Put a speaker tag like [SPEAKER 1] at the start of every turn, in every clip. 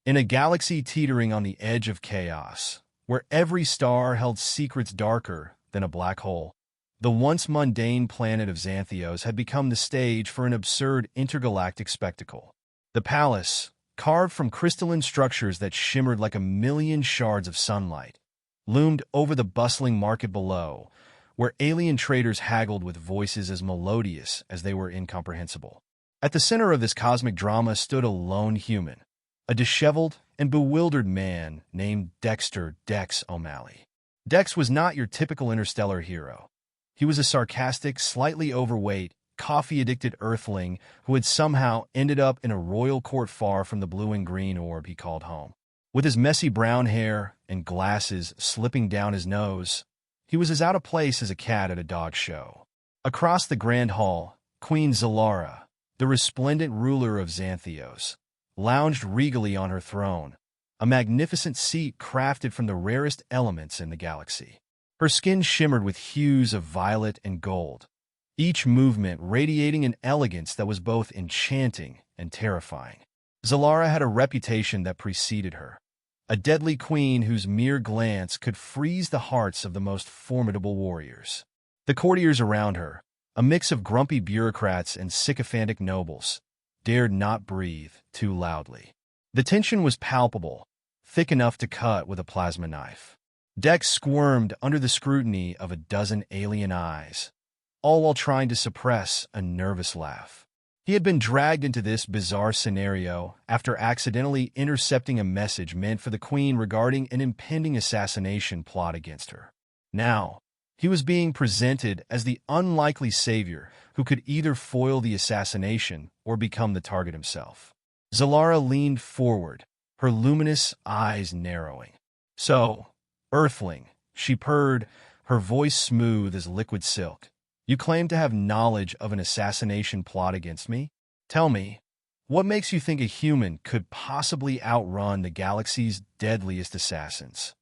[SPEAKER 1] In a galaxy teetering on the edge of chaos, where every star held secrets darker than a black hole, the once mundane planet of Xanthios had become the stage for an absurd intergalactic spectacle. The palace, carved from crystalline structures that shimmered like a million shards of sunlight, loomed over the bustling market below, where alien traders haggled with voices as melodious as they were incomprehensible. At the center of this cosmic drama stood a lone human, a disheveled and bewildered man named Dex O'Malley. Dex was not your typical interstellar hero. He was a sarcastic, slightly overweight, coffee-addicted earthling who had somehow ended up in a royal court far from the blue and green orb he called home. With his messy brown hair and glasses slipping down his nose, he was as out of place as a cat at a dog show. Across the grand hall, Queen Xylara, the resplendent ruler of Xanthios, lounged regally on her throne, a magnificent seat crafted from the rarest elements in the galaxy. Her skin shimmered with hues of violet and gold, each movement radiating an elegance that was both enchanting and terrifying. Xylara had a reputation that preceded her, a deadly queen whose mere glance could freeze the hearts of the most formidable warriors. The courtiers around her, a mix of grumpy bureaucrats and sycophantic nobles, dared not breathe too loudly. The tension was palpable, thick enough to cut with a plasma knife. Dex squirmed under the scrutiny of a dozen alien eyes, all while trying to suppress a nervous laugh. He had been dragged into this bizarre scenario after accidentally intercepting a message meant for the Queen regarding an impending assassination plot against her. Now, he was being presented as the unlikely savior who could either foil the assassination or become the target himself. Xylara leaned forward, her luminous eyes narrowing. "So, Earthling," she purred, her voice smooth as liquid silk, "you claim to have knowledge of an assassination plot against me? Tell me, what makes you think a human could possibly outrun the galaxy's deadliest assassins?"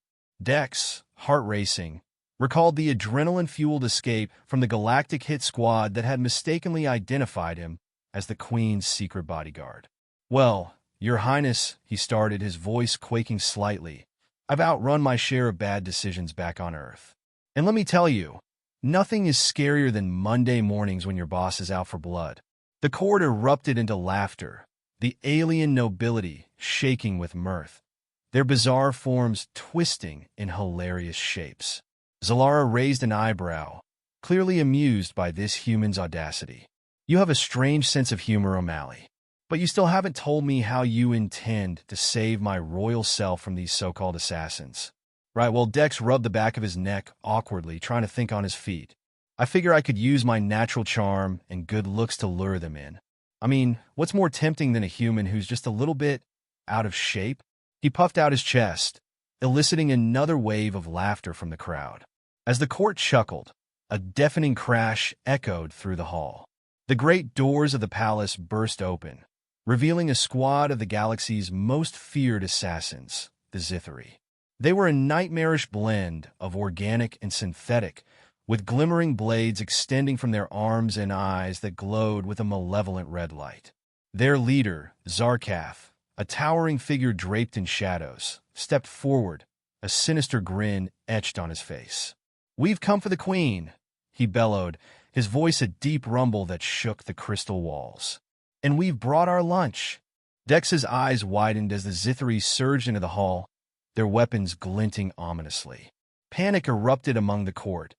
[SPEAKER 1] Dex, heart racing, recalled the adrenaline-fueled escape from the Galactic hit squad that had mistakenly identified him as the Queen's secret bodyguard. "Well, Your Highness," he started, his voice quaking slightly, "I've outrun my share of bad decisions back on Earth. And let me tell you, nothing is scarier than Monday mornings when your boss is out for blood." The court erupted into laughter, the alien nobility shaking with mirth, their bizarre forms twisting in hilarious shapes. Xylara raised an eyebrow, clearly amused by this human's audacity. "You have a strange sense of humor, O'Malley. But you still haven't told me how you intend to save my royal self from these so-called assassins." "Right, well," Dex rubbed the back of his neck awkwardly, trying to think on his feet. "I figure I could use my natural charm and good looks to lure them in. I mean, what's more tempting than a human who's just a little bit out of shape?" He puffed out his chest, eliciting another wave of laughter from the crowd. As the court chuckled, a deafening crash echoed through the hall. The great doors of the palace burst open, revealing a squad of the galaxy's most feared assassins, the Xythari. They were a nightmarish blend of organic and synthetic, with glimmering blades extending from their arms and eyes that glowed with a malevolent red light. Their leader, Zarkath, a towering figure draped in shadows, stepped forward, a sinister grin etched on his face. "We've come for the Queen," he bellowed, his voice a deep rumble that shook the crystal walls. "And we've brought our lunch." Dex's eyes widened as the Xythari surged into the hall, their weapons glinting ominously. Panic erupted among the court,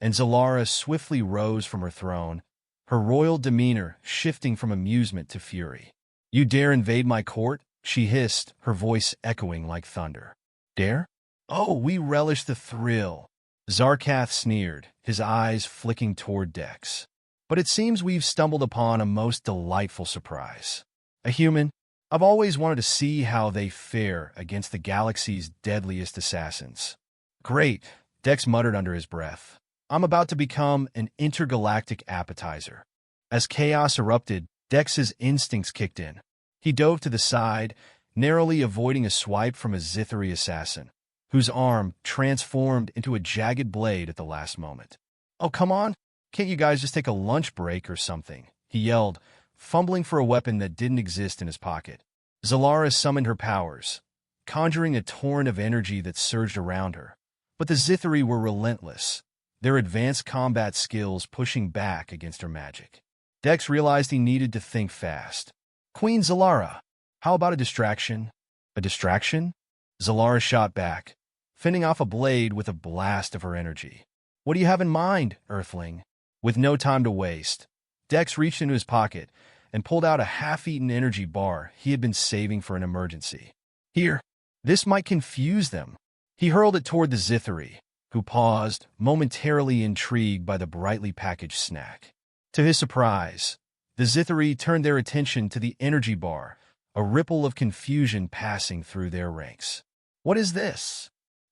[SPEAKER 1] and Xylara swiftly rose from her throne, her royal demeanor shifting from amusement to fury. "You dare invade my court?" she hissed, her voice echoing like thunder. "Dare? Oh, we relish the thrill," Zarkath sneered, his eyes flicking toward Dex. "But it seems we've stumbled upon a most delightful surprise. A human? I've always wanted to see how they fare against the galaxy's deadliest assassins." "Great," Dex muttered under his breath. "I'm about to become an intergalactic appetizer." As chaos erupted, Dex's instincts kicked in. He dove to the side, narrowly avoiding a swipe from a Xythari assassin, whose arm transformed into a jagged blade at the last moment. "Oh, come on. Can't you guys just take a lunch break or something?" he yelled, fumbling for a weapon that didn't exist in his pocket. Xylara summoned her powers, conjuring a torrent of energy that surged around her. But the Xythari were relentless, their advanced combat skills pushing back against her magic. Dex realized he needed to think fast. Queen Xylara, how about a distraction? A distraction? Xylara shot back, fending off a blade with a blast of her energy. What do you have in mind, Earthling? With no time to waste, Dex reached into his pocket and pulled out a half-eaten energy bar he had been saving for an emergency. Here, this might confuse them. He hurled it toward the Xythari, who paused, momentarily intrigued by the brightly packaged snack. To his surprise, the Xythari turned their attention to the energy bar, a ripple of confusion passing through their ranks. What is this?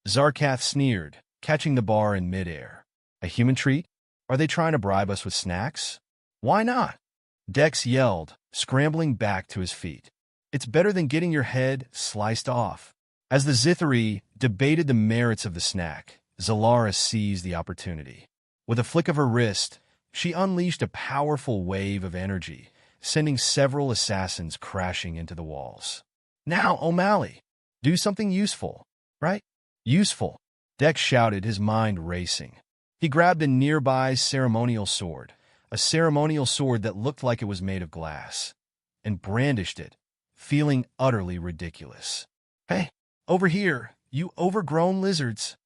[SPEAKER 1] Zarkath sneered, catching the bar in midair. A human treat? Are they trying to bribe us with snacks? Why not? Dex yelled, scrambling back to his feet. It's better than getting your head sliced off. As the Xythari debated the merits of the snack, Xylara seized the opportunity. With a flick of her wrist, she unleashed a powerful wave of energy, sending several assassins crashing into the walls. Now, O'Malley, do something useful, right? Useful, Dex shouted, his mind racing. He grabbed a nearby ceremonial sword, a ceremonial sword that looked like it was made of glass, and brandished it, feeling utterly ridiculous. Hey, over here, you overgrown lizards!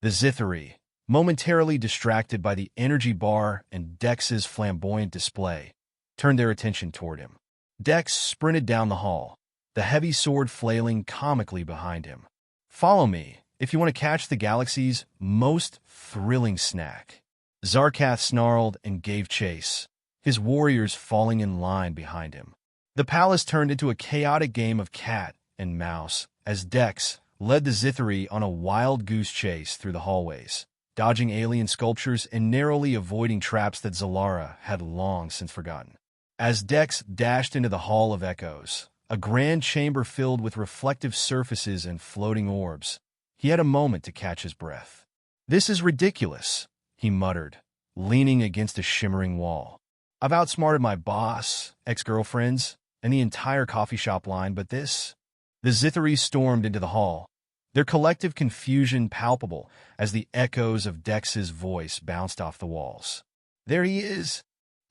[SPEAKER 1] The Xythari, momentarily distracted by the energy bar and Dex's flamboyant display, turned their attention toward him. Dex sprinted down the hall, the heavy sword flailing comically behind him. Follow me if you want to catch the galaxy's most thrilling snack. Zarkath snarled and gave chase, his warriors falling in line behind him. The palace turned into a chaotic game of cat and mouse as Dex led the Xythari on a wild goose chase through the hallways, dodging alien sculptures and narrowly avoiding traps that Xylara had long since forgotten. As Dex dashed into the Hall of Echoes, a grand chamber filled with reflective surfaces and floating orbs, he had a moment to catch his breath. This is ridiculous, he muttered, leaning against a shimmering wall. I've outsmarted my boss, ex-girlfriends, and the entire coffee shop line, but this? The Xythari stormed into the hall, their collective confusion palpable as the echoes of Dex's voice bounced off the walls. There he is,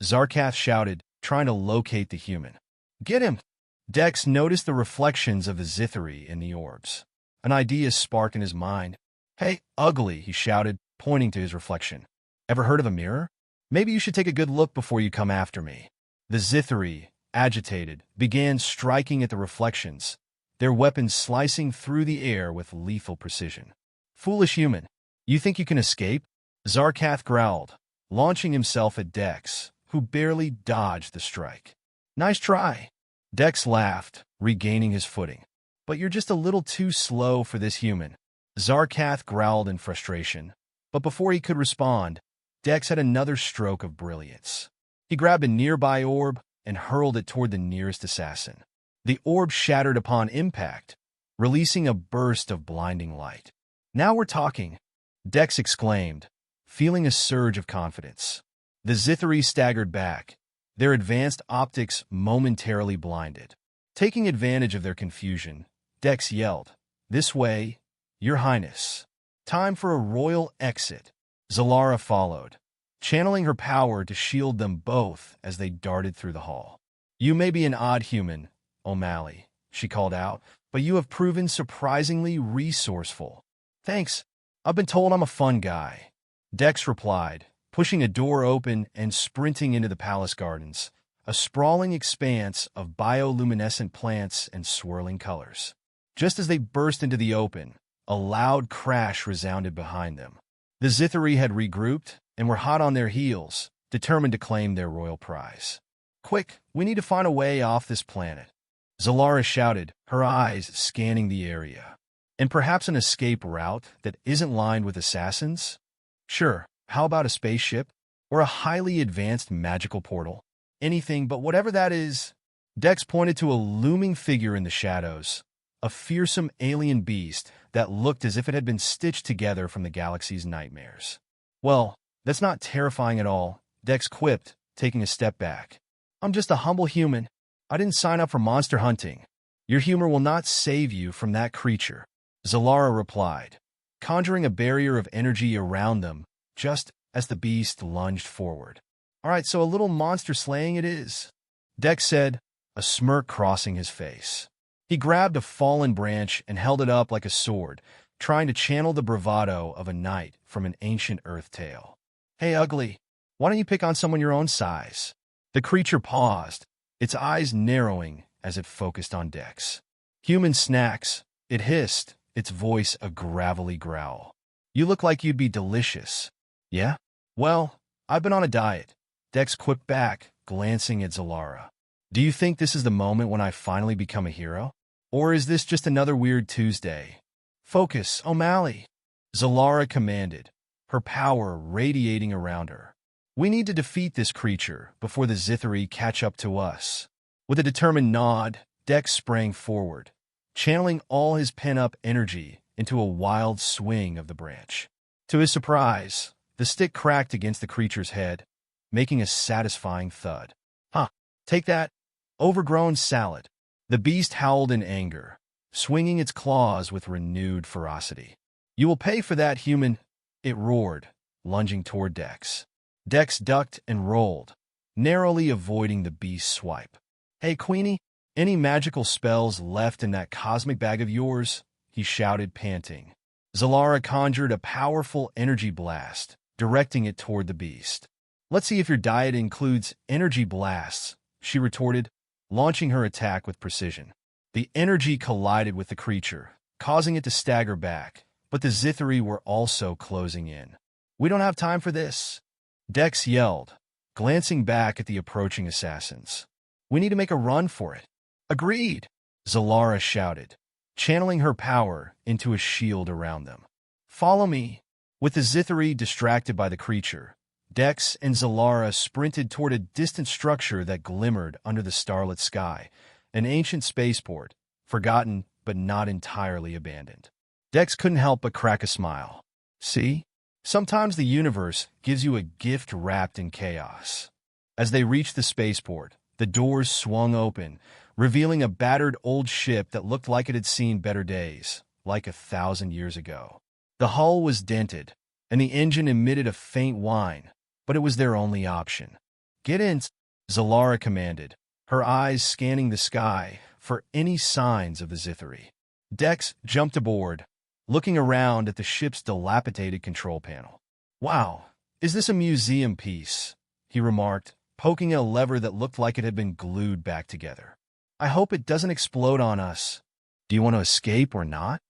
[SPEAKER 1] Zarkath shouted, trying to locate the human. Get him! Dex noticed the reflections of the Xythari in the orbs. An idea sparked in his mind. Hey, ugly, he shouted, pointing to his reflection. Ever heard of a mirror? Maybe you should take a good look before you come after me. The Xythari, agitated, began striking at the reflections, their weapons slicing through the air with lethal precision. Foolish human, you think you can escape? Zarkath growled, launching himself at Dex, who barely dodged the strike. Nice try. Dex laughed, regaining his footing. But you're just a little too slow for this human. Zarkath growled in frustration. But before he could respond, Dex had another stroke of brilliance. He grabbed a nearby orb and hurled it toward the nearest assassin. The orb shattered upon impact, releasing a burst of blinding light. Now we're talking, Dex exclaimed, feeling a surge of confidence. The Xythari staggered back, their advanced optics momentarily blinded. Taking advantage of their confusion, Dex yelled, This way, Your Highness. Time for a royal exit. Xylara followed, channeling her power to shield them both as they darted through the hall. You may be an odd human, O'Malley, she called out, but you have proven surprisingly resourceful. Thanks. I've been told I'm a fun guy. Dex replied, pushing a door open and sprinting into the palace gardens, a sprawling expanse of bioluminescent plants and swirling colors. Just as they burst into the open, a loud crash resounded behind them. The Xythari had regrouped and were hot on their heels, determined to claim their royal prize. Quick, we need to find a way off this planet. Xylara shouted, her eyes scanning the area. And perhaps an escape route that isn't lined with assassins? Sure, how about a spaceship? Or a highly advanced magical portal? Anything but whatever that is. Dex pointed to a looming figure in the shadows, a fearsome alien beast that looked as if it had been stitched together from the galaxy's nightmares. Well, that's not terrifying at all, Dex quipped, taking a step back. I'm just a humble human. I didn't sign up for monster hunting. Your humor will not save you from that creature, Xylara replied, conjuring a barrier of energy around them just as the beast lunged forward. All right, so a little monster slaying it is, Dex said, a smirk crossing his face. He grabbed a fallen branch and held it up like a sword, trying to channel the bravado of a knight from an ancient earth tale. Hey, ugly, why don't you pick on someone your own size? The creature paused, its eyes narrowing as it focused on Dex. Human snacks, it hissed, its voice a gravelly growl. You look like you'd be delicious. Yeah? Well, I've been on a diet, Dex quipped back, glancing at Xylara. Do you think this is the moment when I finally become a hero? Or is this just another weird Tuesday? Focus, O'Malley, Xylara commanded, her power radiating around her. We need to defeat this creature before the Xythari catch up to us. With a determined nod, Dex sprang forward, channeling all his pent-up energy into a wild swing of the branch. To his surprise, the stick cracked against the creature's head, making a satisfying thud. Huh, take that, overgrown salad. The beast howled in anger, swinging its claws with renewed ferocity. You will pay for that, human, it roared, lunging toward Dex. Dex ducked and rolled, narrowly avoiding the beast's swipe. Hey, Queenie, any magical spells left in that cosmic bag of yours? He shouted, panting. Xylara conjured a powerful energy blast, directing it toward the beast. Let's see if your diet includes energy blasts, she retorted, launching her attack with precision. The energy collided with the creature, causing it to stagger back, but the Xythari were also closing in. We don't have time for this, Dex yelled, glancing back at the approaching assassins. We need to make a run for it. Agreed, Xylara shouted, channeling her power into a shield around them. Follow me. With the Xythari distracted by the creature, Dex and Xylara sprinted toward a distant structure that glimmered under the starlit sky, an ancient spaceport, forgotten but not entirely abandoned. Dex couldn't help but crack a smile. See? Sometimes the universe gives you a gift wrapped in chaos. As they reached the spaceport, the doors swung open, revealing a battered old ship that looked like it had seen better days, like 1,000 years ago. The hull was dented, and the engine emitted a faint whine, but it was their only option. Get in, Xylara commanded, her eyes scanning the sky for any signs of the Xythari. Dex jumped aboard, looking around at the ship's dilapidated control panel. Wow, is this a museum piece? He remarked, poking a lever that looked like it had been glued back together. I hope it doesn't explode on us. Do you want to escape or not?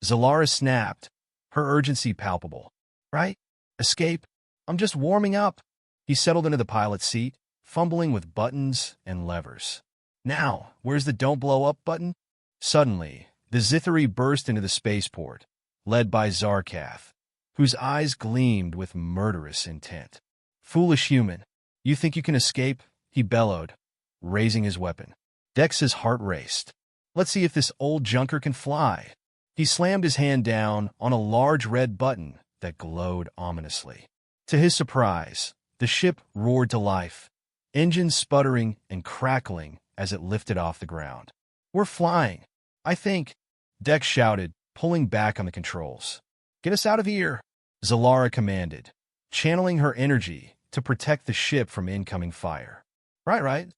[SPEAKER 1] Xylara snapped, her urgency palpable. Right? Escape? I'm just warming up. He settled into the pilot's seat, fumbling with buttons and levers. Now, where's the don't blow up button? Suddenly, the Xythari burst into the spaceport, led by Zarkath, whose eyes gleamed with murderous intent. Foolish human, you think you can escape? He bellowed, raising his weapon. Dex's heart raced. Let's see if this old junker can fly. He slammed his hand down on a large red button that glowed ominously. To his surprise, the ship roared to life, engines sputtering and crackling as it lifted off the ground. We're flying, I think, Dex shouted, pulling back on the controls. Get us out of here, Xylara commanded, channeling her energy to protect the ship from incoming fire. Right.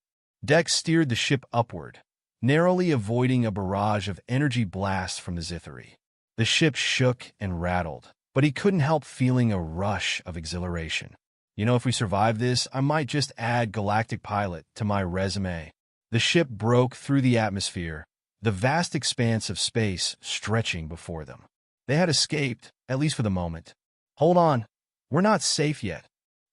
[SPEAKER 1] Dex steered the ship upward, narrowly avoiding a barrage of energy blasts from the Xythari. The ship shook and rattled, but he couldn't help feeling a rush of exhilaration. You know, if we survive this, I might just add Galactic pilot to my resume. The ship broke through the atmosphere, the vast expanse of space stretching before them. They had escaped, at least for the moment. Hold on, we're not safe yet,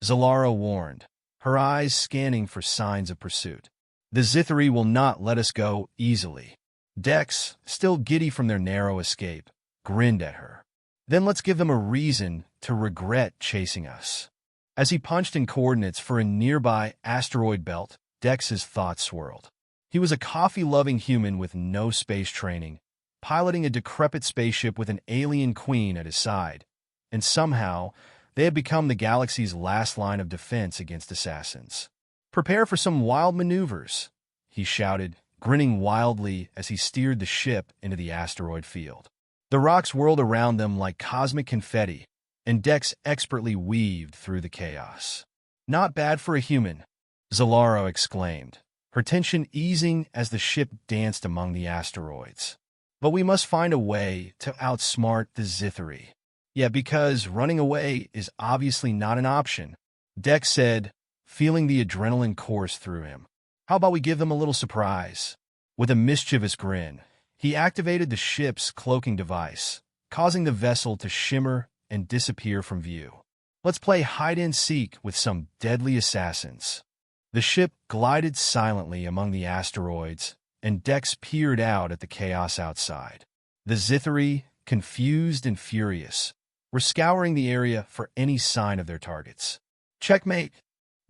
[SPEAKER 1] Xylara warned, her eyes scanning for signs of pursuit. The Xythari will not let us go easily. Dex, still giddy from their narrow escape, grinned at her. Then let's give them a reason to regret chasing us. As he punched in coordinates for a nearby asteroid belt, Dex's thoughts swirled. He was a coffee-loving human with no space training, piloting a decrepit spaceship with an alien queen at his side, and somehow they had become the galaxy's last line of defense against assassins. Prepare for some wild maneuvers, he shouted, grinning wildly as he steered the ship into the asteroid field. The rocks whirled around them like cosmic confetti, and Dex expertly weaved through the chaos. "Not bad for a human," Xylara exclaimed, her tension easing as the ship danced among the asteroids. "But we must find a way to outsmart the Xylara." "Yeah, because running away is obviously not an option," Dex said, feeling the adrenaline course through him. "How about we give them a little surprise?" With a mischievous grin, he activated the ship's cloaking device, causing the vessel to shimmer and disappear from view. "Let's play hide-and-seek with some deadly assassins." The ship glided silently among the asteroids, and Dex peered out at the chaos outside. The Xylara, confused and furious, were scouring the area for any sign of their targets. "Checkmate,"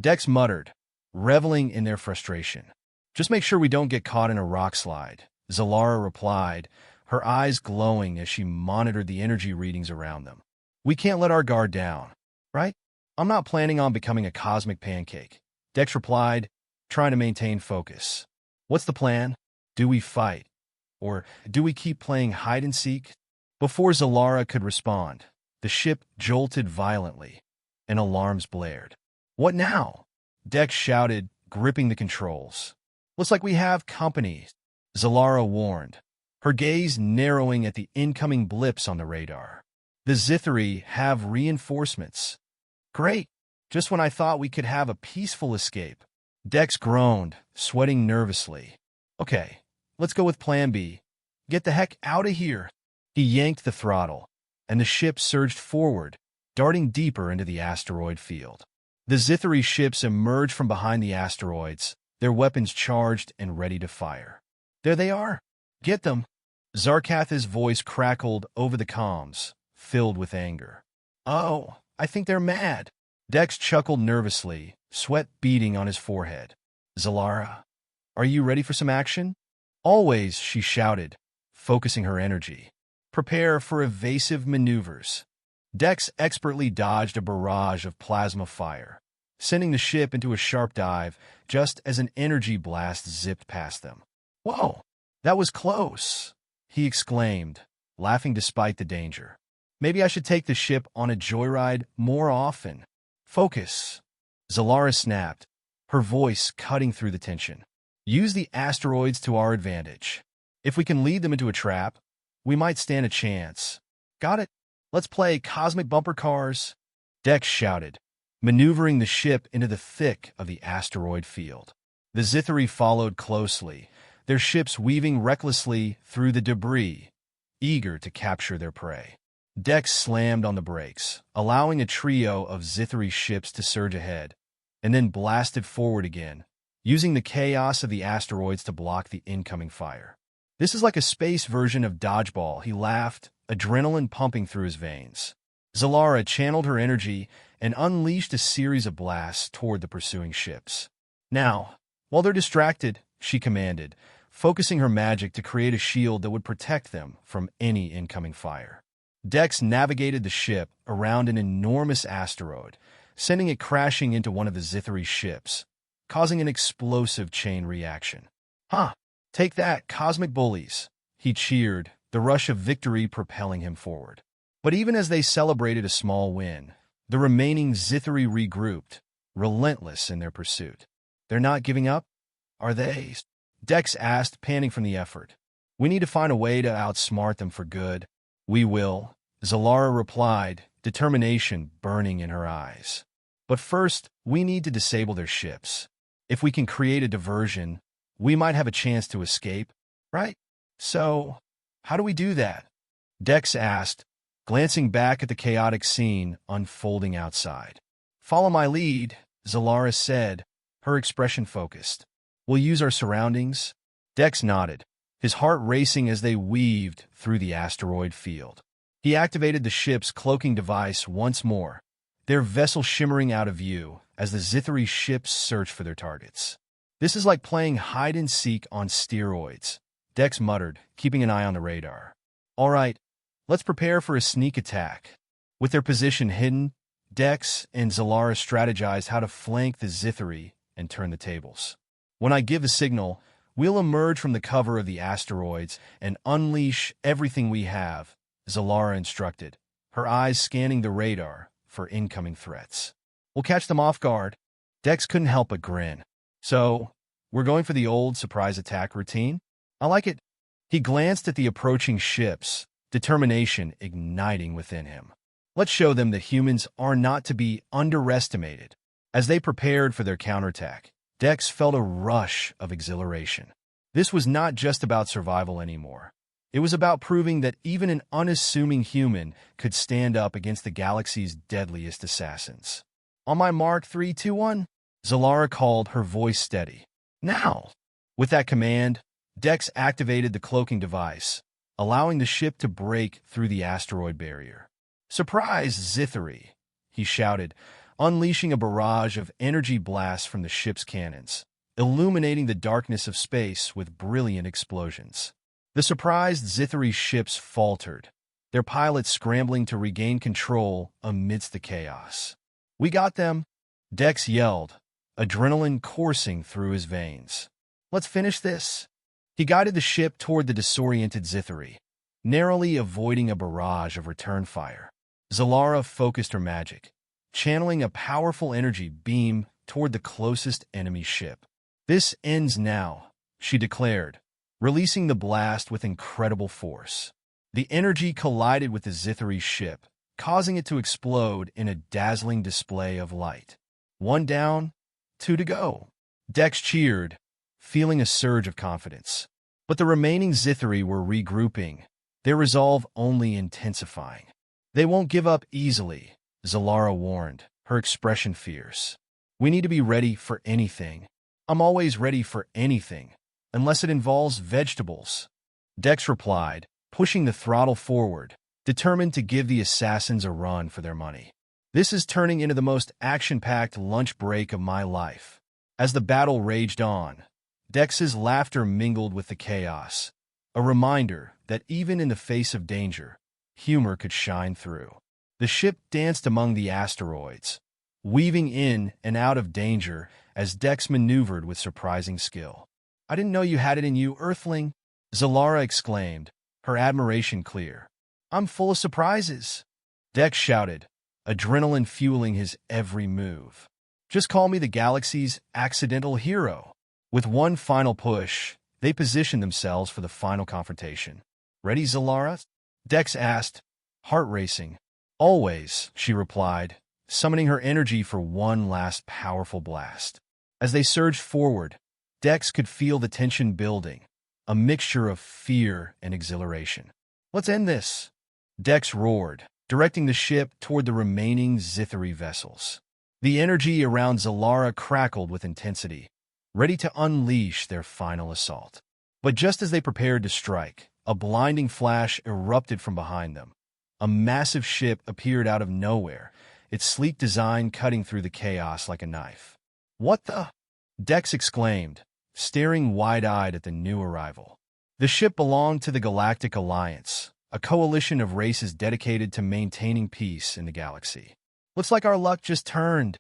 [SPEAKER 1] Dex muttered, reveling in their frustration. "Just make sure we don't get caught in a rock slide," Xylara replied, her eyes glowing as she monitored the energy readings around them. "We can't let our guard down, right?" "I'm not planning on becoming a cosmic pancake," Dex replied, trying to maintain focus. "What's the plan? Do we fight? Or do we keep playing hide-and-seek?" Before Xylara could respond, the ship jolted violently, and alarms blared. "What now?" Dex shouted, gripping the controls. "Looks like we have company," Xylara warned, her gaze narrowing at the incoming blips on the radar. "The Xylara have reinforcements." "Great! Just when I thought we could have a peaceful escape." Dex groaned, sweating nervously. "Okay, let's go with Plan B. Get the heck out of here." He yanked the throttle, and the ship surged forward, darting deeper into the asteroid field. The Xylara ships emerged from behind the asteroids, their weapons charged and ready to fire. "There they are! Get them!" Zarkatha's voice crackled over the comms, filled with anger. "Oh, I think they're mad." Dex chuckled nervously, sweat beading on his forehead. "Xylara, are you ready for some action?" "Always," she shouted, focusing her energy. "Prepare for evasive maneuvers." Dex expertly dodged a barrage of plasma fire, sending the ship into a sharp dive just as an energy blast zipped past them. "Whoa, that was close," he exclaimed, laughing despite the danger. "Maybe I should take the ship on a joyride more often." "Focus," Xylara snapped, her voice cutting through the tension. "Use the asteroids to our advantage. If we can lead them into a trap, we might stand a chance." "Got it. Let's play cosmic bumper cars," Dex shouted, maneuvering the ship into the thick of the asteroid field. The Xylara followed closely, their ships weaving recklessly through the debris, eager to capture their prey. Dex slammed on the brakes, allowing a trio of Xylara ships to surge ahead, and then blasted forward again, using the chaos of the asteroids to block the incoming fire. "This is like a space version of dodgeball," he laughed, adrenaline pumping through his veins. Xylara channeled her energy and unleashed a series of blasts toward the pursuing ships. "Now, while they're distracted," she commanded, focusing her magic to create a shield that would protect them from any incoming fire. Dex navigated the ship around an enormous asteroid, sending it crashing into one of the Xylara ships, causing an explosive chain reaction. "Huh, take that, cosmic bullies," he cheered, the rush of victory propelling him forward. But even as they celebrated a small win, the remaining Xylara regrouped, relentless in their pursuit. "They're not giving up, are they?" Dex asked, panting from the effort. "We need to find a way to outsmart them for good." "We will," Xylara replied, determination burning in her eyes. "But first, we need to disable their ships. If we can create a diversion, we might have a chance to escape, right?" "So, how do we do that?" Dex asked, glancing back at the chaotic scene unfolding outside. "Follow my lead," Xylara said, her expression focused. "We'll use our surroundings." Dex nodded, his heart racing as they weaved through the asteroid field. He activated the ship's cloaking device once more, their vessel shimmering out of view as the Xylara ships searched for their targets. "This is like playing hide-and-seek on steroids," Dex muttered, keeping an eye on the radar. "All right, let's prepare for a sneak attack." With their position hidden, Dex and Xylara strategized how to flank the Xylara and turn the tables. "When I give the signal, We'll emerge from the cover of the asteroids and unleash everything we have, Xylara instructed, her eyes scanning the radar for incoming threats. We'll catch them off guard. Dex couldn't help but grin. So, we're going for the old surprise attack routine? I like it. He glanced at the approaching ships, determination igniting within him. Let's show them that humans are not to be underestimated. As they prepared for their counterattack, Dex felt a rush of exhilaration. This was not just about survival anymore. It was about proving that even an unassuming human could stand up against the galaxy's deadliest assassins. On my mark, 3, 2, 1, Xylara called, her voice steady. Now! With that command, Dex activated the cloaking device, allowing the ship to break through the asteroid barrier. Surprise, Xylara! He shouted, unleashing a barrage of energy blasts from the ship's cannons, illuminating the darkness of space with brilliant explosions. The surprised Xylara ships faltered, their pilots scrambling to regain control amidst the chaos. We got them, Dex yelled, adrenaline coursing through his veins. Let's finish this. He guided the ship toward the disoriented Xylara, narrowly avoiding a barrage of return fire. Xylara focused her magic, channeling a powerful energy beam toward the closest enemy ship. This ends now, she declared, releasing the blast with incredible force. The energy collided with the Xylara ship, causing it to explode in a dazzling display of light. 1 down, 2 to go. Dex cheered, feeling a surge of confidence. But the remaining Xylara were regrouping, their resolve only intensifying. They won't give up easily, Xylara warned, her expression fierce. We need to be ready for anything. I'm always ready for anything, unless it involves vegetables. Dex replied, pushing the throttle forward, determined to give the assassins a run for their money. This is turning into the most action-packed lunch break of my life. As the battle raged on, Dex's laughter mingled with the chaos, a reminder that even in the face of danger, humor could shine through. The ship danced among the asteroids, weaving in and out of danger as Dex maneuvered with surprising skill. I didn't know you had it in you, Earthling, Xylara exclaimed, her admiration clear. I'm full of surprises, Dex shouted, adrenaline fueling his every move. Just call me the galaxy's accidental hero. With one final push, they positioned themselves for the final confrontation. Ready, Xylara? Dex asked, heart racing. Always, she replied, summoning her energy for one last powerful blast. As they surged forward, Dex could feel the tension building, a mixture of fear and exhilaration. Let's end this, Dex roared, directing the ship toward the remaining Xylara vessels. The energy around Xylara crackled with intensity, ready to unleash their final assault. But just as they prepared to strike, a blinding flash erupted from behind them. A massive ship appeared out of nowhere, its sleek design cutting through the chaos like a knife. What the? Dex exclaimed, staring wide-eyed at the new arrival. The ship belonged to the Galactic Alliance, a coalition of races dedicated to maintaining peace in the galaxy. Looks like our luck just turned,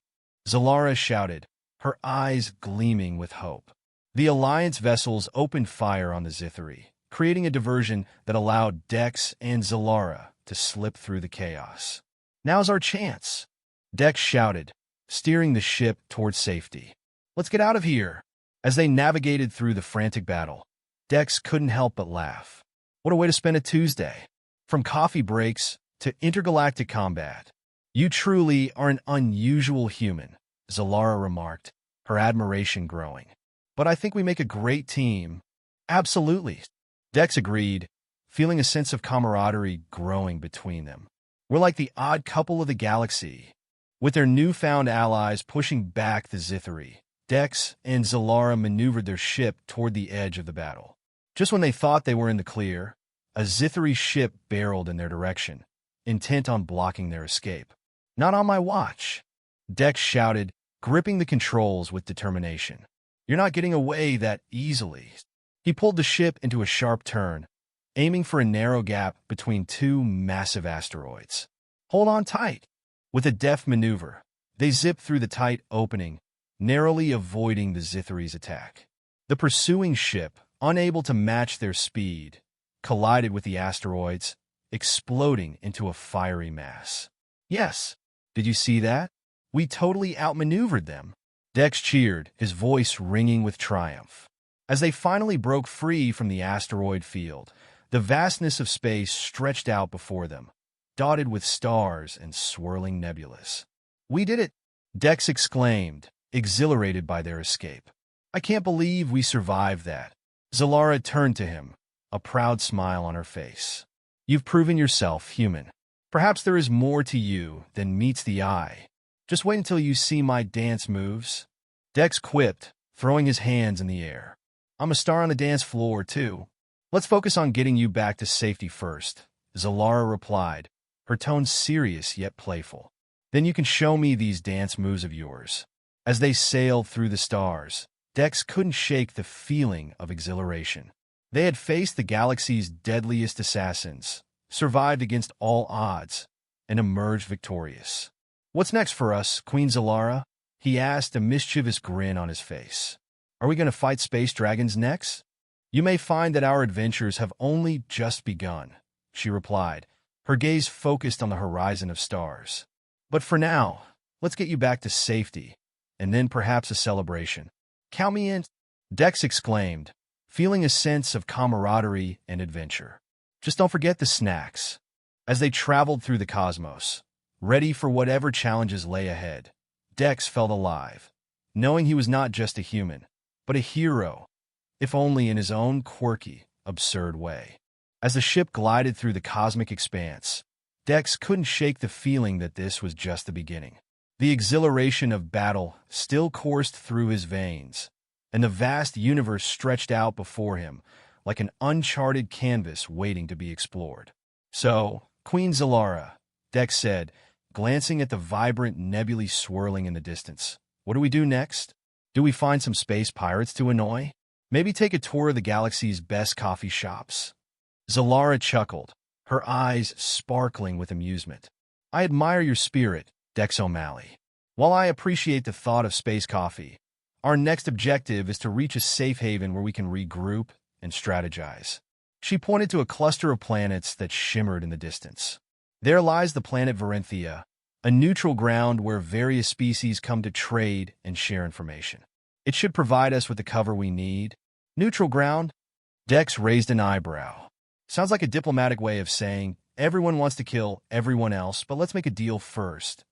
[SPEAKER 1] Xylara shouted, her eyes gleaming with hope. The Alliance vessels opened fire on the Xylara, creating a diversion that allowed Dex and Xylara to slip through the chaos. Now's our chance, Dex shouted, steering the ship towards safety. Let's get out of here. As they navigated through the frantic battle, Dex couldn't help but laugh. What a way to spend a Tuesday. From coffee breaks to intergalactic combat. You truly are an unusual human, Xylara remarked, her admiration growing. But I think we make a great team. Absolutely, Dex agreed, feeling a sense of camaraderie growing between them. We're like the odd couple of the galaxy. With their newfound allies pushing back the Xylara, Dex and Xylara maneuvered their ship toward the edge of the battle. Just when they thought they were in the clear, a Xylara ship barreled in their direction, intent on blocking their escape. Not on my watch, Dex shouted, gripping the controls with determination. You're not getting away that easily. He pulled the ship into a sharp turn, aiming for a narrow gap between two massive asteroids. Hold on tight. With a deft maneuver, they zipped through the tight opening, narrowly avoiding the Xythara's attack. The pursuing ship, unable to match their speed, collided with the asteroids, exploding into a fiery mass. Yes, did you see that? We totally outmaneuvered them. Dex cheered, his voice ringing with triumph. As they finally broke free from the asteroid field, the vastness of space stretched out before them, dotted with stars and swirling nebulas. "We did it!" Dex exclaimed, exhilarated by their escape. "I can't believe we survived that." Xylara turned to him, a proud smile on her face. "You've proven yourself human. Perhaps there is more to you than meets the eye. Just wait until you see my dance moves." Dex quipped, throwing his hands in the air. "I'm a star on the dance floor, too. Let's focus on getting you back to safety first," Xylara replied, her tone serious yet playful. "Then you can show me these dance moves of yours." As they sailed through the stars, Dex couldn't shake the feeling of exhilaration. They had faced the galaxy's deadliest assassins, survived against all odds, and emerged victorious. "What's next for us, Queen Xylara?" he asked, a mischievous grin on his face. "Are we going to fight space dragons next?" "You may find that our adventures have only just begun," she replied, her gaze focused on the horizon of stars. "But for now, let's get you back to safety, and then perhaps a celebration." "Count me in," Dex exclaimed, feeling a sense of camaraderie and adventure. "Just don't forget the snacks." As they traveled through the cosmos, ready for whatever challenges lay ahead, Dex felt alive, knowing he was not just a human, but a hero, if only in his own quirky, absurd way. As the ship glided through the cosmic expanse, Dex couldn't shake the feeling that this was just the beginning. The exhilaration of battle still coursed through his veins, and the vast universe stretched out before him like an uncharted canvas waiting to be explored. "So, Queen Xylara," Dex said, glancing at the vibrant nebulae swirling in the distance, "what do we do next? Do we find some space pirates to annoy? Maybe take a tour of the galaxy's best coffee shops?" Xylara chuckled, her eyes sparkling with amusement. "I admire your spirit, Dex O'Malley. While I appreciate the thought of space coffee, our next objective is to reach a safe haven where we can regroup and strategize." She pointed to a cluster of planets that shimmered in the distance. "There lies the planet Varenthia, a neutral ground where various species come to trade and share information. It should provide us with the cover we need." "Neutral ground?" Dex raised an eyebrow. "Sounds like a diplomatic way of saying everyone wants to kill everyone else, but let's make a deal first."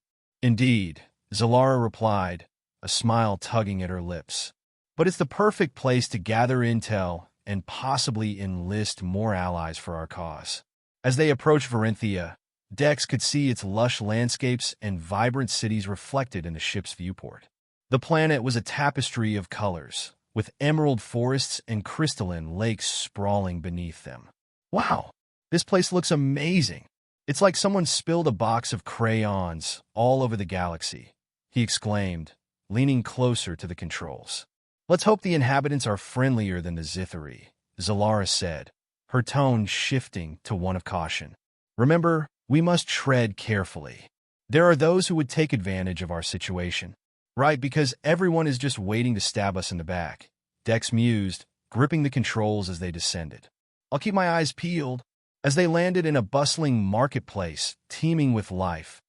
[SPEAKER 1] "Indeed," Xylara replied, a smile tugging at her lips. "But it's the perfect place to gather intel and possibly enlist more allies for our cause." As they approached Varenthia, Dex could see its lush landscapes and vibrant cities reflected in the ship's viewport. The planet was a tapestry of colors, with emerald forests and crystalline lakes sprawling beneath them. "Wow, this place looks amazing. It's like someone spilled a box of crayons all over the galaxy," he exclaimed, leaning closer to the controls. "Let's hope the inhabitants are friendlier than the Xythari," Xylara said, her tone shifting to one of caution. "Remember, we must tread carefully. There are those who would take advantage of our situation." "Right, because everyone is just waiting to stab us in the back," Dex mused, gripping the controls as they descended. "I'll keep my eyes peeled." As they landed in a bustling marketplace teeming with life,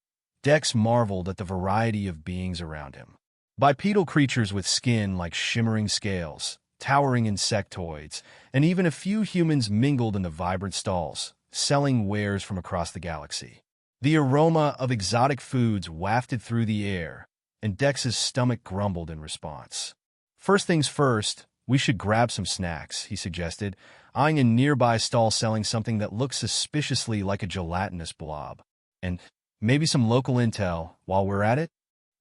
[SPEAKER 1] Dex marveled at the variety of beings around him. Bipedal creatures with skin like shimmering scales, towering insectoids, and even a few humans mingled in the vibrant stalls, selling wares from across the galaxy. The aroma of exotic foods wafted through the air, and Dex's stomach grumbled in response. "First things first, we should grab some snacks," he suggested, eyeing a nearby stall selling something that looked suspiciously like a gelatinous blob. "And maybe some local intel while we're at it?"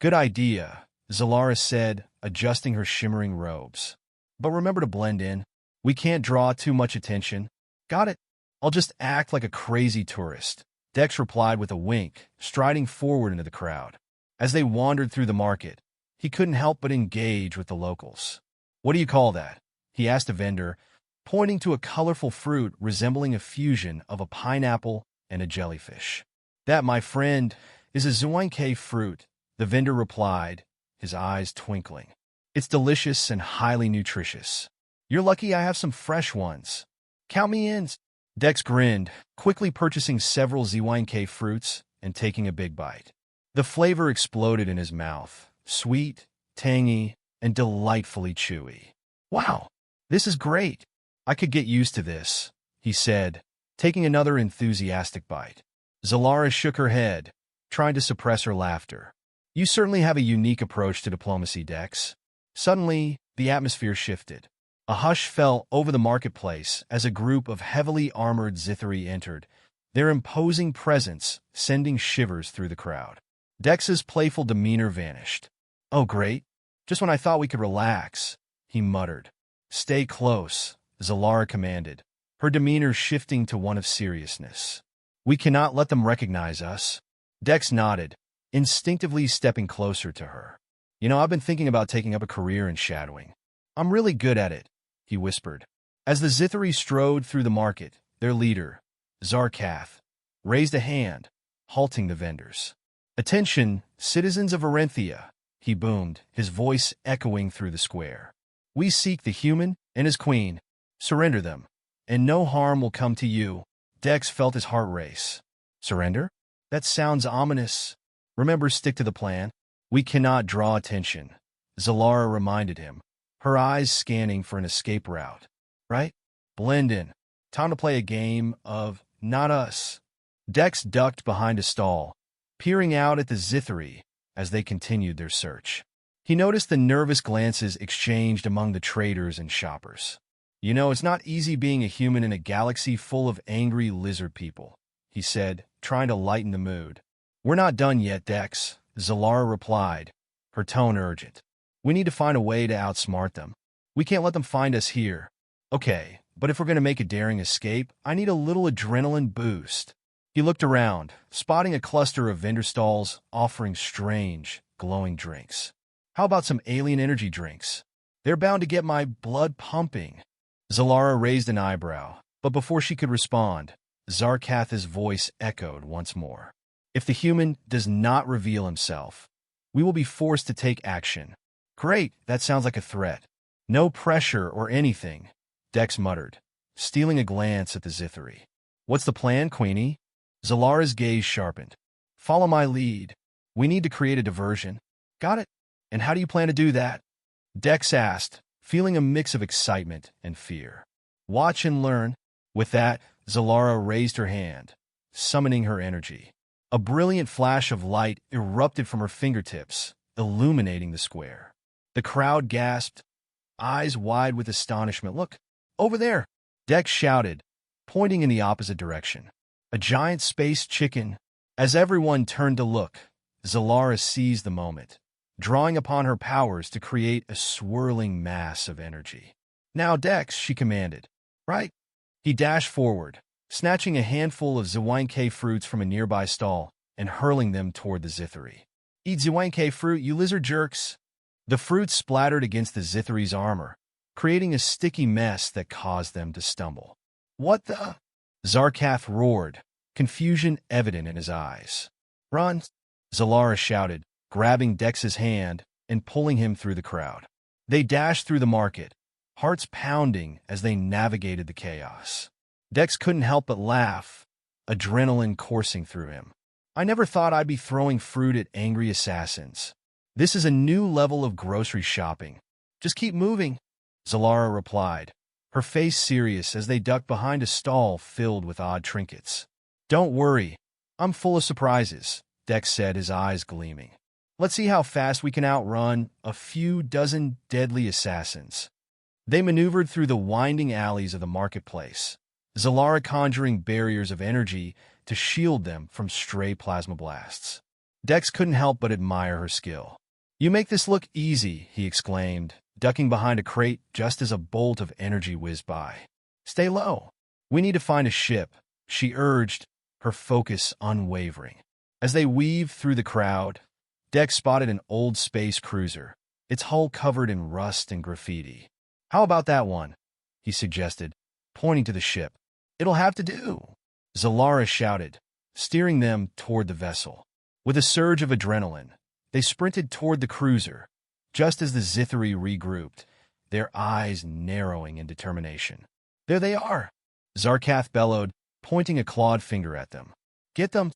[SPEAKER 1] "Good idea," Xylara said, adjusting her shimmering robes. "But remember to blend in. We can't draw too much attention." "Got it. I'll just act like a crazy tourist," Dex replied with a wink, striding forward into the crowd. As they wandered through the market, he couldn't help but engage with the locals. "What do you call that?" he asked a vendor, pointing to a colorful fruit resembling a fusion of a pineapple and a jellyfish. "That, my friend, is a zoinke fruit," the vendor replied, his eyes twinkling. "It's delicious and highly nutritious. You're lucky I have some fresh ones. Count me in. Dex grinned, quickly purchasing several ZYK fruits and taking a big bite. The flavor exploded in his mouth, sweet, tangy, and delightfully chewy. Wow, this is great. I could get used to this, he said, taking another enthusiastic bite. Xylara shook her head, trying to suppress her laughter. You certainly have a unique approach to diplomacy, Dex. Suddenly, the atmosphere shifted. A hush fell over the marketplace as a group of heavily armored Xythari entered, their imposing presence sending shivers through the crowd. Dex's playful demeanor vanished. Oh, great. Just when I thought we could relax, he muttered. Stay close, Xylara commanded, her demeanor shifting to one of seriousness. We cannot let them recognize us. Dex nodded, instinctively stepping closer to her. I've been thinking about taking up a career in shadowing. I'm really good at it, he whispered. As the Xythari strode through the market, their leader, Zarkath, raised a hand, halting the vendors. Attention, citizens of Arenthia, he boomed, his voice echoing through the square. We seek the human and his queen. Surrender them, and no harm will come to you. Dex felt his heart race. Surrender? That sounds ominous. Remember, stick to the plan. We cannot draw attention, Xylara reminded him, her eyes scanning for an escape route. Right? Blend in. Time to play a game of not us. Dex ducked behind a stall, peering out at the Xythari as they continued their search. He noticed the nervous glances exchanged among the traders and shoppers. It's not easy being a human in a galaxy full of angry lizard people, he said, trying to lighten the mood. We're not done yet, Dex, Xylara replied, her tone urgent. We need to find a way to outsmart them. We can't let them find us here. Okay, but if we're going to make a daring escape, I need a little adrenaline boost. He looked around, spotting a cluster of vendor stalls offering strange, glowing drinks. How about some alien energy drinks? They're bound to get my blood pumping. Xylara raised an eyebrow, but before she could respond, Zarkath's voice echoed once more. If the human does not reveal himself, we will be forced to take action. Great, that sounds like a threat. No pressure or anything, Dex muttered, stealing a glance at the Xythari. What's the plan, Queenie? Xylara's gaze sharpened. Follow my lead. We need to create a diversion. Got it? And how do you plan to do that? Dex asked, feeling a mix of excitement and fear. Watch and learn. With that, Xylara raised her hand, summoning her energy. A brilliant flash of light erupted from her fingertips, illuminating the square. The crowd gasped, eyes wide with astonishment. Look, over there! Dex shouted, pointing in the opposite direction. A giant space chicken. As everyone turned to look, Xylara seized the moment, drawing upon her powers to create a swirling mass of energy. Now, Dex, she commanded. Right? He dashed forward, snatching a handful of ZYK fruits from a nearby stall and hurling them toward the Xythari. Eat ZYK fruit, you lizard jerks! The fruit splattered against the Xythari's armor, creating a sticky mess that caused them to stumble. What the? Zarkath roared, confusion evident in his eyes. Run! Xylara shouted, grabbing Dex's hand and pulling him through the crowd. They dashed through the market, hearts pounding as they navigated the chaos. Dex couldn't help but laugh, adrenaline coursing through him. I never thought I'd be throwing fruit at angry assassins. This is a new level of grocery shopping. Just keep moving, Xylara replied, her face serious as they ducked behind a stall filled with odd trinkets. Don't worry, I'm full of surprises, Dex said, his eyes gleaming. Let's see how fast we can outrun a few dozen deadly assassins. They maneuvered through the winding alleys of the marketplace, Xylara conjuring barriers of energy to shield them from stray plasma blasts. Dex couldn't help but admire her skill. You make this look easy, he exclaimed, ducking behind a crate just as a bolt of energy whizzed by. Stay low. We need to find a ship, she urged, her focus unwavering. As they weaved through the crowd, Dex spotted an old space cruiser, its hull covered in rust and graffiti. How about that one? He suggested, pointing to the ship. It'll have to do, Xylara shouted, steering them toward the vessel. With a surge of adrenaline, they sprinted toward the cruiser. Just as the Xythari regrouped, their eyes narrowing in determination. "There they are!" Zarkath bellowed, pointing a clawed finger at them. "Get them!"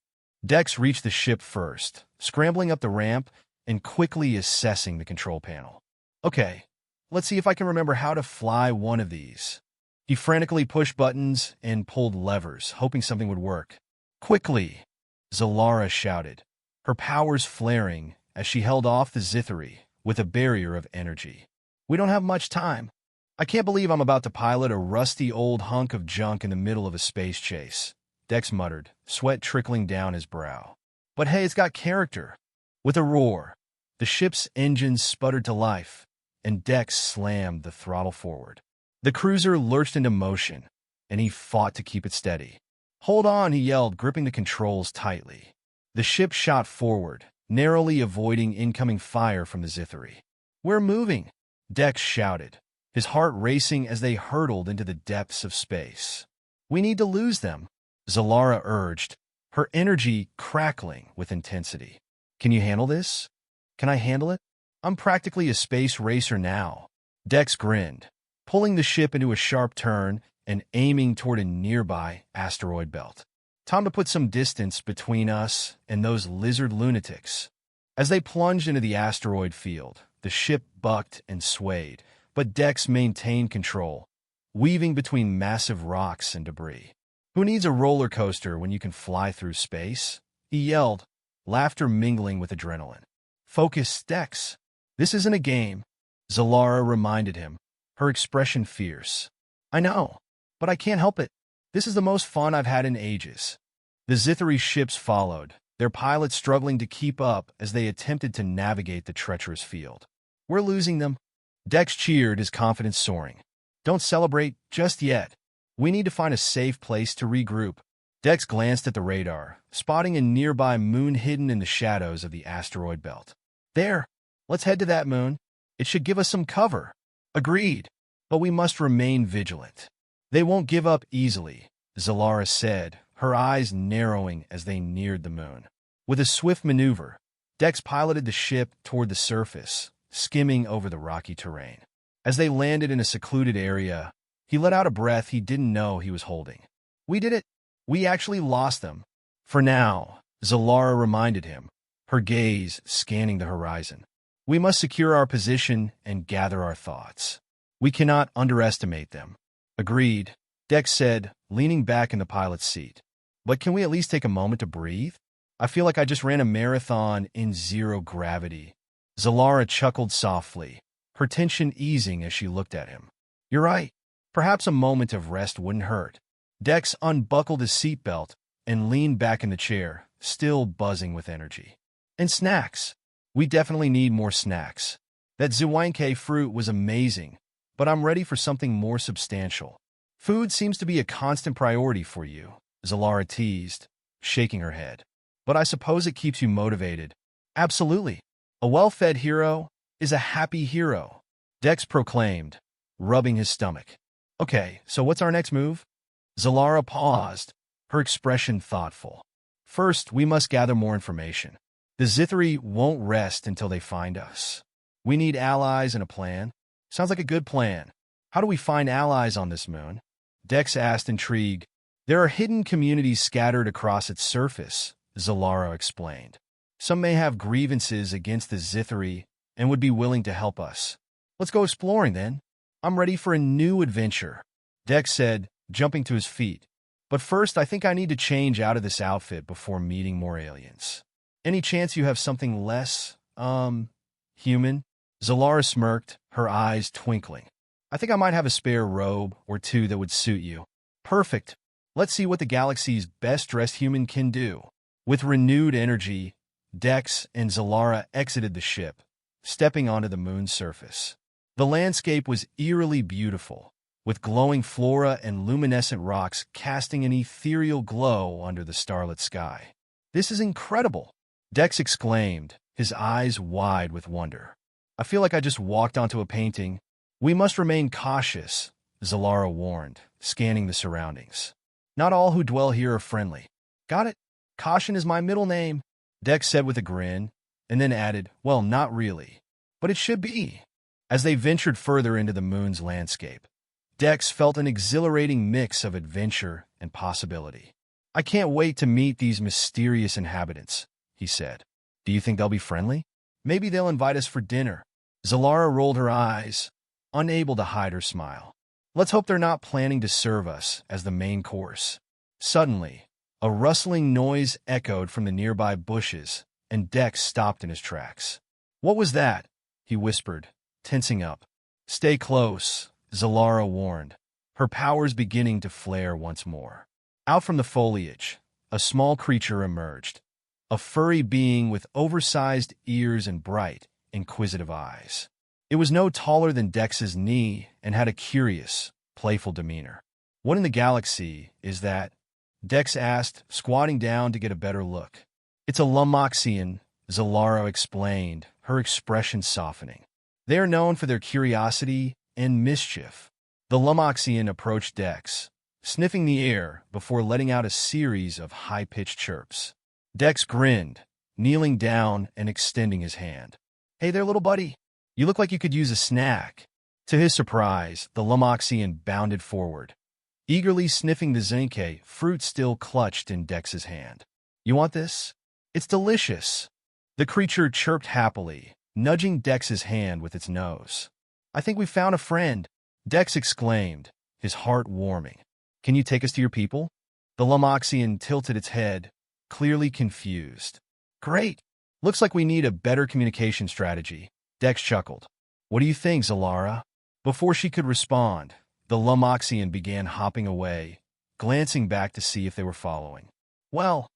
[SPEAKER 1] Dex reached the ship first, scrambling up the ramp and quickly assessing the control panel. "Okay, let's see if I can remember how to fly one of these." He frantically pushed buttons and pulled levers, hoping something would work. "Quickly!" Xylara shouted, her powers flaring as she held off the Xythari with a barrier of energy. "We don't have much time. I can't believe I'm about to pilot a rusty old hunk of junk in the middle of a space chase," Dex muttered, sweat trickling down his brow. "But hey, it's got character." With a roar, the ship's engines sputtered to life, and Dex slammed the throttle forward. The cruiser lurched into motion, and he fought to keep it steady. "Hold on," he yelled, gripping the controls tightly. The ship shot forward, narrowly avoiding incoming fire from the Xythari. "We're moving," Dex shouted, his heart racing as they hurtled into the depths of space. "We need to lose them," Xylara urged, her energy crackling with intensity. "Can you handle this?" "Can I handle it? I'm practically a space racer now." Dex grinned, pulling the ship into a sharp turn and aiming toward a nearby asteroid belt. "Time to put some distance between us and those lizard lunatics." As they plunged into the asteroid field, the ship bucked and swayed, but Dex maintained control, weaving between massive rocks and debris. "Who needs a roller coaster when you can fly through space?" he yelled, laughter mingling with adrenaline. "Focus, Dex. This isn't a game," Xylara reminded him, her expression fierce. "I know, but I can't help it. This is the most fun I've had in ages." The Xythari ships followed, their pilots struggling to keep up as they attempted to navigate the treacherous field. "We're losing them." Dex cheered, his confidence soaring. "Don't celebrate just yet. We need to find a safe place to regroup." Dex glanced at the radar, spotting a nearby moon hidden in the shadows of the asteroid belt. "There! Let's head to that moon. It should give us some cover." "Agreed. But we must remain vigilant." "They won't give up easily," Xylara said, her eyes narrowing as they neared the moon. With a swift maneuver, Dex piloted the ship toward the surface, skimming over the rocky terrain. As they landed in a secluded area, he let out a breath he didn't know he was holding. "We did it. We actually lost them." "For now," Xylara reminded him, her gaze scanning the horizon. "We must secure our position and gather our thoughts. We cannot underestimate them." "Agreed," Dex said, leaning back in the pilot's seat. "But can we at least take a moment to breathe? I feel like I just ran a marathon in zero gravity." Xylara chuckled softly, her tension easing as she looked at him. "You're right. Perhaps a moment of rest wouldn't hurt." Dex unbuckled his seatbelt and leaned back in the chair, still buzzing with energy. "And snacks. We definitely need more snacks. That Zwanke fruit was amazing, but I'm ready for something more substantial." "Food seems to be a constant priority for you," Xylara teased, shaking her head. "But I suppose it keeps you motivated." "Absolutely. A well-fed hero is a happy hero," Dex proclaimed, rubbing his stomach. "Okay, so what's our next move?" Xylara paused, her expression thoughtful. "First, we must gather more information. The Xythari won't rest until they find us. We need allies and a plan." "Sounds like a good plan. How do we find allies on this moon?" Dex asked, intrigued. "There are hidden communities scattered across its surface," Xylara explained. "Some may have grievances against the Xythari and would be willing to help us." "Let's go exploring, then. I'm ready for a new adventure," Dex said, jumping to his feet. "But first, I think I need to change out of this outfit before meeting more aliens." "Any chance you have something less, human?" Xylara smirked, her eyes twinkling. "I think I might have a spare robe or two that would suit you." "Perfect. Let's see what the galaxy's best-dressed human can do." With renewed energy, Dex and Xylara exited the ship, stepping onto the moon's surface. The landscape was eerily beautiful, with glowing flora and luminescent rocks casting an ethereal glow under the starlit sky. "This is incredible," Dex exclaimed, his eyes wide with wonder. "I feel like I just walked onto a painting." "We must remain cautious," Xylara warned, scanning the surroundings. "Not all who dwell here are friendly." "Got it. Caution is my middle name," Dex said with a grin, and then added, "Well, not really. But it should be." As they ventured further into the moon's landscape, Dex felt an exhilarating mix of adventure and possibility. "I can't wait to meet these mysterious inhabitants," he said. "Do you think they'll be friendly? Maybe they'll invite us for dinner." Xylara rolled her eyes, unable to hide her smile. "Let's hope they're not planning to serve us as the main course." Suddenly, a rustling noise echoed from the nearby bushes, and Dex stopped in his tracks. "What was that?" he whispered, tensing up. "Stay close," Xylara warned, her powers beginning to flare once more. Out from the foliage, a small creature emerged, a furry being with oversized ears and bright, inquisitive eyes. It was no taller than Dex's knee and had a curious, playful demeanor. "What in the galaxy is that?" Dex asked, squatting down to get a better look. "It's a Lummoxian," Xylara explained, her expression softening. "They are known for their curiosity and mischief." The Lummoxian approached Dex, sniffing the air before letting out a series of high-pitched chirps. Dex grinned, kneeling down and extending his hand. "Hey there, little buddy. You look like you could use a snack." To his surprise, the Lummoxian bounded forward, eagerly sniffing the zinke fruit still clutched in Dex's hand. "You want this? It's delicious." The creature chirped happily, nudging Dex's hand with its nose. "I think we found a friend," Dex exclaimed, his heart warming. "Can you take us to your people?" The Lummoxian tilted its head, clearly confused. "Great. Looks like we need a better communication strategy," Dex chuckled. "What do you think, Xylara?" Before she could respond, the Lummoxian began hopping away, glancing back to see if they were following. "Well,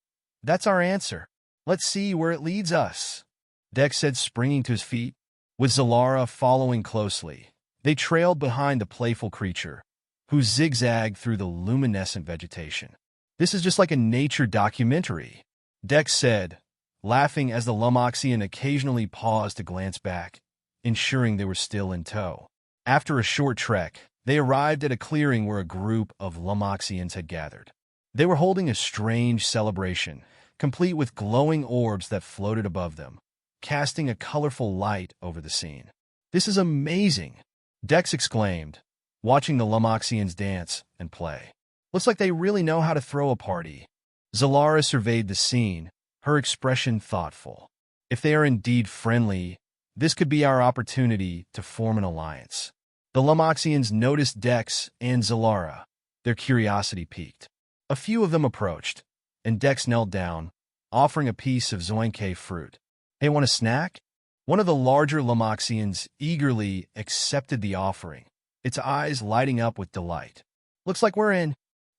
[SPEAKER 1] that's our answer. Let's see where it leads us," Dex said, springing to his feet. With Xylara following closely, they trailed behind the playful creature, who zigzagged through the luminescent vegetation. "This is just like a nature documentary," Dex said, laughing as the Lummoxian occasionally paused to glance back, ensuring they were still in tow. After a short trek, they arrived at a clearing where a group of Lummoxians had gathered. They were holding a strange celebration, complete with glowing orbs that floated above them, casting a colorful light over the scene. "This is amazing," Dex exclaimed, watching the Lummoxians dance and play. "Looks like they really know how to throw a party." Xylara surveyed the scene, her expression thoughtful. "If they are indeed friendly, this could be our opportunity to form an alliance." The Lummoxians noticed Dex and Xylara, their curiosity piqued. A few of them approached, and Dex knelt down, offering a piece of zoinke fruit. "Hey, want a snack?" One of the larger Lummoxians eagerly accepted the offering, its eyes lighting up with delight. "Looks like we're in."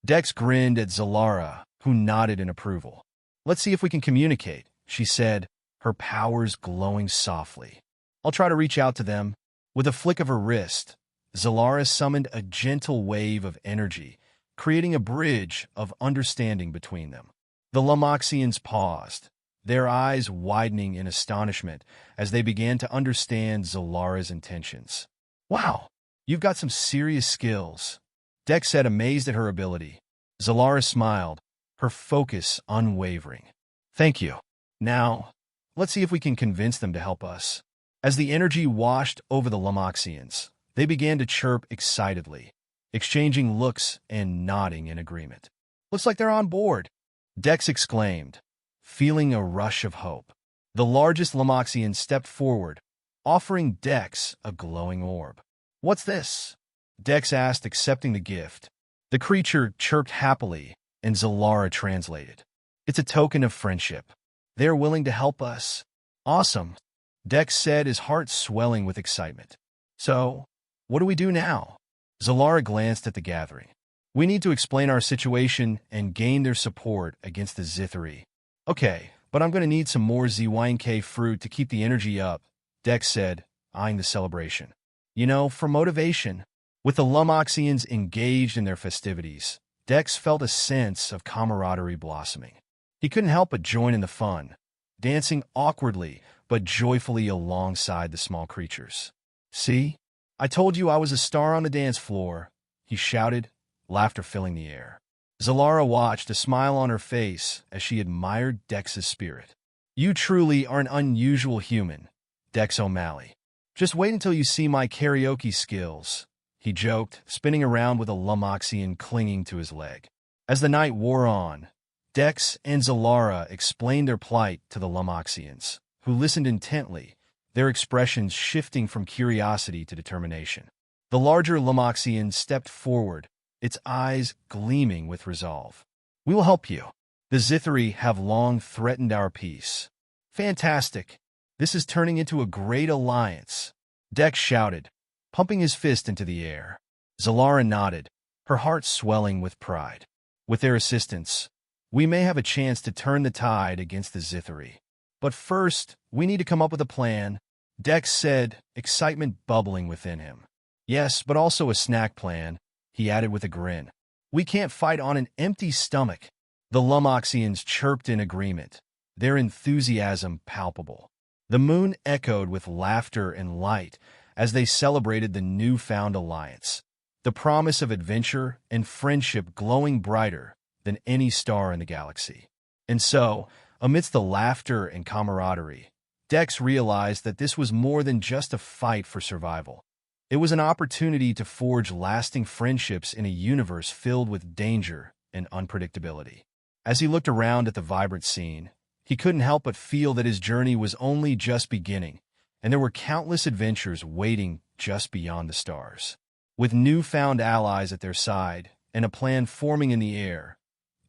[SPEAKER 1] Dex grinned at Xylara, who nodded in approval. "Let's see if we can communicate," she said, her powers glowing softly. "I'll try to reach out to them." With a flick of her wrist, Xylara summoned a gentle wave of energy, creating a bridge of understanding between them. The Lummoxians paused, their eyes widening in astonishment as they began to understand Xylara's intentions. "Wow, you've got some serious skills," Dex said, amazed at her ability. Xylara smiled, her focus unwavering. "Thank you. Now, let's see if we can convince them to help us." As the energy washed over the Lummoxians, they began to chirp excitedly, exchanging looks and nodding in agreement. "Looks like they're on board," Dex exclaimed, feeling a rush of hope. The largest Lummoxian stepped forward, offering Dex a glowing orb. "What's this?" Dex asked, accepting the gift. The creature chirped happily, and Xylara translated. "It's a token of friendship. They're willing to help us." "Awesome," Dex said, his heart swelling with excitement. "So, what do we do now?" Xylara glanced at the gathering. "We need to explain our situation and gain their support against the Zithari." "Okay, but I'm going to need some more ZYNK fruit to keep the energy up," Dex said, eyeing the celebration. "You know, for motivation." With the Lummoxians engaged in their festivities, Dex felt a sense of camaraderie blossoming. He couldn't help but join in the fun, dancing awkwardly but joyfully alongside the small creatures. "See? I told you I was a star on the dance floor," he shouted, laughter filling the air. Xylara watched, a smile on her face as she admired Dex's spirit. "You truly are an unusual human, Dex O'Malley." Just wait until you see my karaoke skills, he joked, spinning around with a Lummoxian clinging to his leg. As the night wore on, Dex and Xylara explained their plight to the Lummoxians, who listened intently, their expressions shifting from curiosity to determination. The larger Lummoxian stepped forward, its eyes gleaming with resolve. "We will help you. The Xythari have long threatened our peace." "Fantastic! This is turning into a great alliance," Dex shouted, pumping his fist into the air. Xylara nodded, her heart swelling with pride. "With their assistance, we may have a chance to turn the tide against the Xythari. But first, we need to come up with a plan," Dex said, excitement bubbling within him. "Yes, but also a snack plan," he added with a grin. "We can't fight on an empty stomach." The Lummoxians chirped in agreement, their enthusiasm palpable. The moon echoed with laughter and light as they celebrated the newfound alliance, the promise of adventure and friendship glowing brighter than any star in the galaxy. And so, amidst the laughter and camaraderie, Dex realized that this was more than just a fight for survival. It was an opportunity to forge lasting friendships in a universe filled with danger and unpredictability. As he looked around at the vibrant scene, he couldn't help but feel that his journey was only just beginning, and there were countless adventures waiting just beyond the stars. With newfound allies at their side and a plan forming in the air,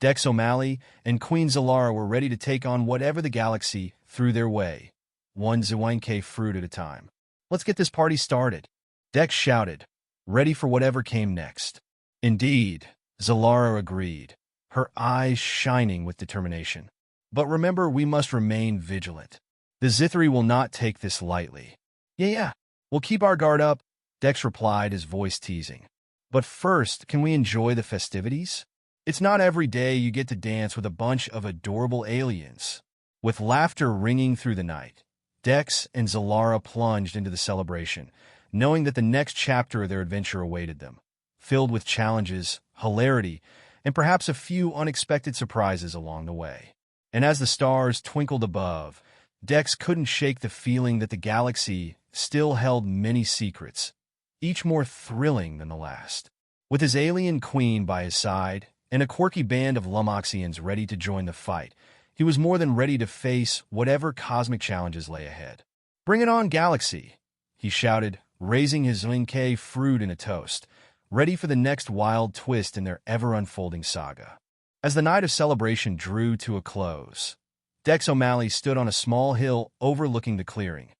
[SPEAKER 1] Dex O'Malley and Queen Xylara were ready to take on whatever the galaxy threw their way, one Zwinke fruit at a time. "Let's get this party started," Dex shouted, ready for whatever came next. "Indeed," Xylara agreed, her eyes shining with determination. "But remember, we must remain vigilant. The Xythari will not take this lightly." Yeah, we'll keep our guard up," Dex replied, his voice teasing. "But first, can we enjoy the festivities? It's not every day you get to dance with a bunch of adorable aliens." With laughter ringing through the night, Dex and Xylara plunged into the celebration, knowing that the next chapter of their adventure awaited them, filled with challenges, hilarity, and perhaps a few unexpected surprises along the way. And as the stars twinkled above, Dex couldn't shake the feeling that the galaxy still held many secrets, each more thrilling than the last. With his alien queen by his side and a quirky band of Lummoxians ready to join the fight, he was more than ready to face whatever cosmic challenges lay ahead. "Bring it on, Galaxy!" he shouted, raising his Zwinke fruit in a toast, ready for the next wild twist in their ever-unfolding saga. As the night of celebration drew to a close, Dex O'Malley stood on a small hill overlooking the clearing,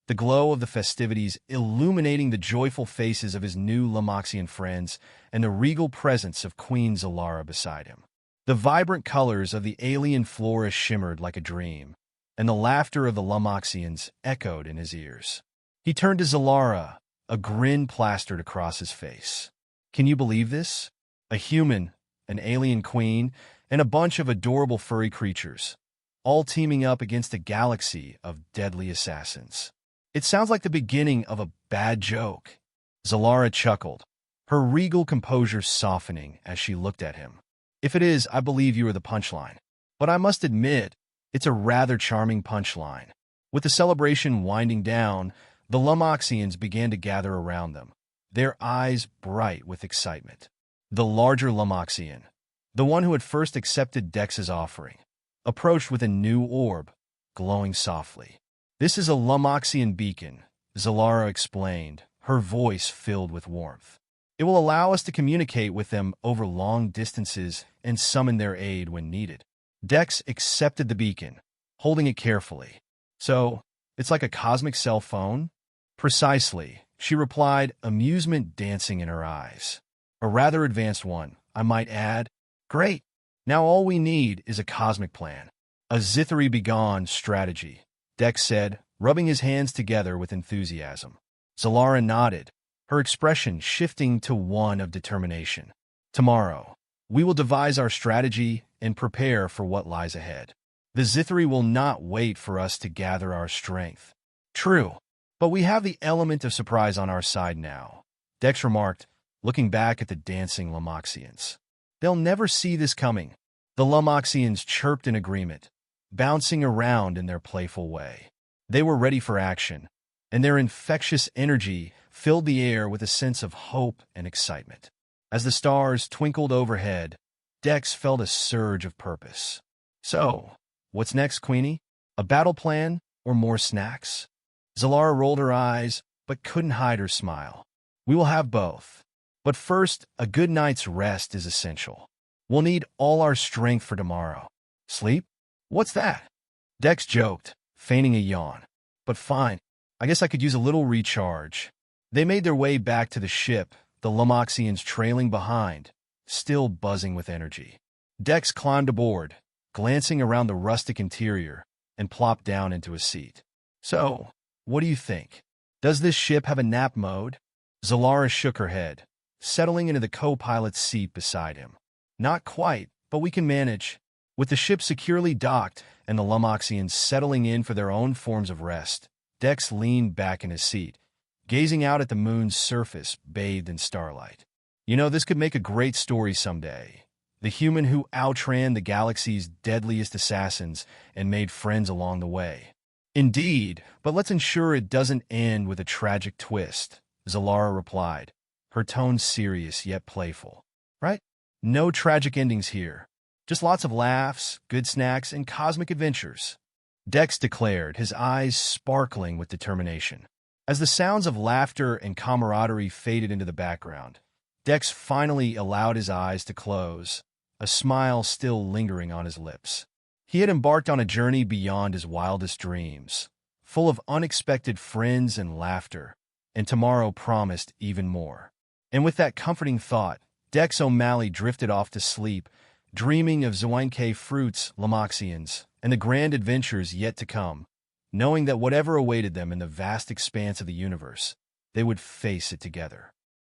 [SPEAKER 1] the glow of the festivities illuminating the joyful faces of his new Lummoxian friends and the regal presence of Queen Xylara beside him. The vibrant colors of the alien flora shimmered like a dream, and the laughter of the Lummoxians echoed in his ears. He turned to Xylara, a grin plastered across his face. "Can you believe this? A human, an alien queen, and a bunch of adorable furry creatures, all teaming up against a galaxy of deadly assassins. It sounds like the beginning of a bad joke." Xylara chuckled, her regal composure softening as she looked at him. "If it is, I believe you are the punchline. But I must admit, it's a rather charming punchline." With the celebration winding down, the Lummoxians began to gather around them, their eyes bright with excitement. The larger Lummoxian, the one who had first accepted Dex's offering, approached with a new orb, glowing softly. "This is a Lummoxian beacon," Xylara explained, her voice filled with warmth. "It will allow us to communicate with them over long distances and summon their aid when needed." Dex accepted the beacon, holding it carefully. "So, it's like a cosmic cell phone?" "Precisely," she replied, amusement dancing in her eyes. "A rather advanced one, I might add." "Great! Now all we need is a cosmic plan. A Xythari begone strategy," Dex said, rubbing his hands together with enthusiasm. Xylara nodded, her expression shifting to one of determination. "Tomorrow, we will devise our strategy and prepare for what lies ahead. The Xythari will not wait for us to gather our strength." "True, but we have the element of surprise on our side now," Dex remarked, looking back at the dancing Lummoxians. "They'll never see this coming." The Lummoxians chirped in agreement, bouncing around in their playful way. They were ready for action, and their infectious energy filled the air with a sense of hope and excitement. As the stars twinkled overhead, Dex felt a surge of purpose. So, what's next, Queenie? A battle plan or more snacks? Xylara rolled her eyes, but couldn't hide her smile. We will have both. But first, a good night's rest is essential. We'll need all our strength for tomorrow. Sleep? What's that? Dex joked, feigning a yawn. But fine, I guess I could use a little recharge. They made their way back to the ship, the Lummoxians trailing behind, still buzzing with energy. Dex climbed aboard, glancing around the rustic interior, and plopped down into a seat. So, what do you think? Does this ship have a nap mode? Xylara shook her head, settling into the co-pilot's seat beside him. Not quite, but we can manage. With the ship securely docked and the Lummoxians settling in for their own forms of rest, Dex leaned back in his seat, gazing out at the moon's surface bathed in starlight. You know, this could make a great story someday. The human who outran the galaxy's deadliest assassins and made friends along the way. Indeed, but let's ensure it doesn't end with a tragic twist, Xylara replied, her tone serious yet playful. Right? No tragic endings here. Just lots of laughs, good snacks, and cosmic adventures. Dex declared, his eyes sparkling with determination. As the sounds of laughter and camaraderie faded into the background, Dex finally allowed his eyes to close, a smile still lingering on his lips. He had embarked on a journey beyond his wildest dreams, full of unexpected friends and laughter, and tomorrow promised even more. And with that comforting thought, Dex O'Malley drifted off to sleep, dreaming of Xylara fruits, Lummoxians, and the grand adventures yet to come, knowing that whatever awaited them in the vast expanse of the universe, they would face it together.